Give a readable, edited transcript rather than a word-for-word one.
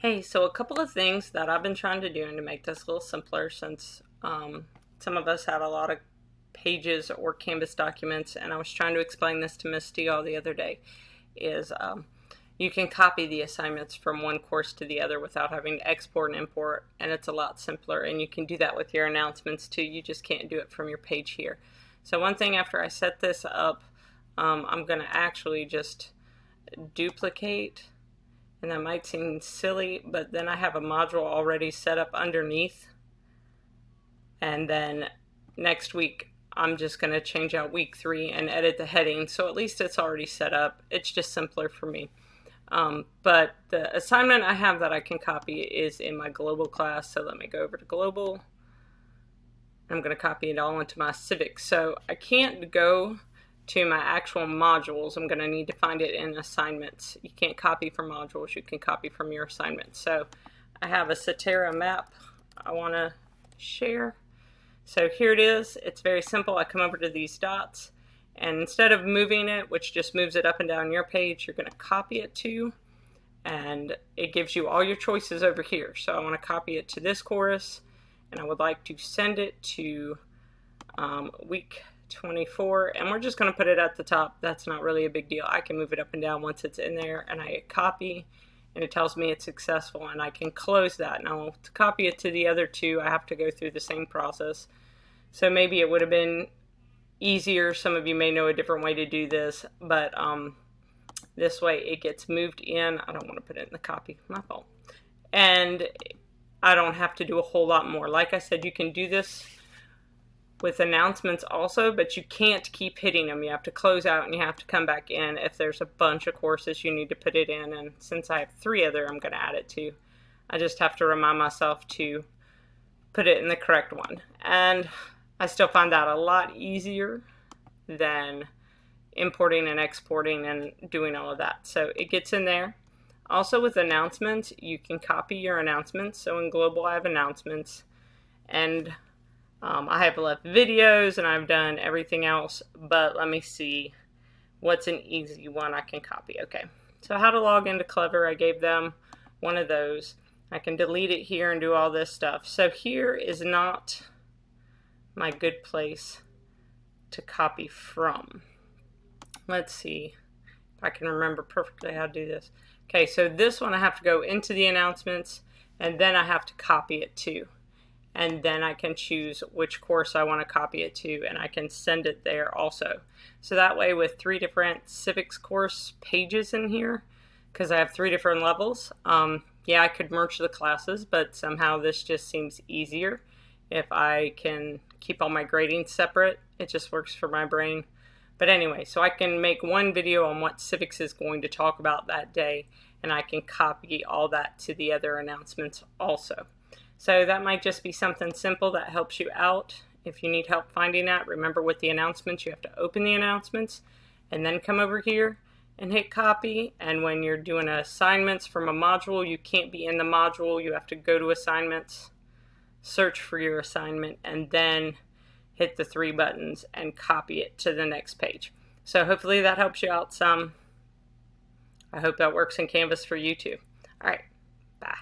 Hey, so a couple of things that I've been trying to do and to make this a little simpler since some of us have a lot of pages or Canvas documents, and I was trying to explain this to Miss Steele the other day, is you can copy the assignments from one course to the other without having to export and import, and it's a lot simpler, and you can do that with your announcements too. You just can't do it from your page here. So one thing after I set this up, I'm going to actually just duplicate, and that might seem silly, but then I have a module already set up underneath, and then next week I'm just going to change out week 3 and edit the heading, so at least it's already set up. It's just simpler for me. But the assignment I have that I can copy is in my global class, so let me go over to global. I'm going to copy it all into my civics, so I can't go to my actual modules. I'm going to need to find it in assignments. You can't copy from modules, you can copy from your assignments. So I have a Cetera map I want to share. So here it is. It's very simple. I come over to these dots, and instead of moving it, which just moves it up and down your page, you're going to copy it to, and it gives you all your choices over here. So I want to copy it to this course, and I would like to send it to week 24, and we're just going to put it at the top. That's not really a big deal. I can move it up and down once it's in there, and I hit copy, and it tells me it's successful, and I can close that. Now, to copy it to the other two, I have to go through the same process. So maybe it would have been easier. Some of you may know a different way to do this, but this way it gets moved in. I don't want to put it in the copy, my fault. And I don't have to do a whole lot more. Like I said, you can do this with announcements also, but you can't keep hitting them. You have to close out and you have to come back in if there's a bunch of courses you need to put it in, and since I have 3 other I'm going to add it to, I just have to remind myself to put it in the correct one. And I still find that a lot easier than importing and exporting and doing all of that. So it gets in there. Also with announcements, you can copy your announcements. So in global I have announcements, and I have left videos, and I've done everything else, but let me see what's an easy one I can copy. Okay, so how to log into Clever, I gave them one of those. I can delete it here and do all this stuff. So here is not my good place to copy from. Let's see if I can remember perfectly how to do this. Okay, so this one I have to go into the announcements, and then I have to copy it to. And then I can choose which course I want to copy it to, and I can send it there also. So that way, with 3 different civics course pages in here, because I have 3 different levels, yeah, I could merge the classes, but somehow this just seems easier if I can keep all my grading separate. It just works for my brain. But anyway, so I can make one video on what civics is going to talk about that day, and I can copy all that to the other announcements also. So that might just be something simple that helps you out. If you need help finding that, remember with the announcements, you have to open the announcements and then come over here and hit copy. And when you're doing assignments from a module, you can't be in the module. You have to go to assignments, search for your assignment, and then hit the 3 buttons and copy it to the next page. So hopefully that helps you out some. I hope that works in Canvas for you too. All right, bye.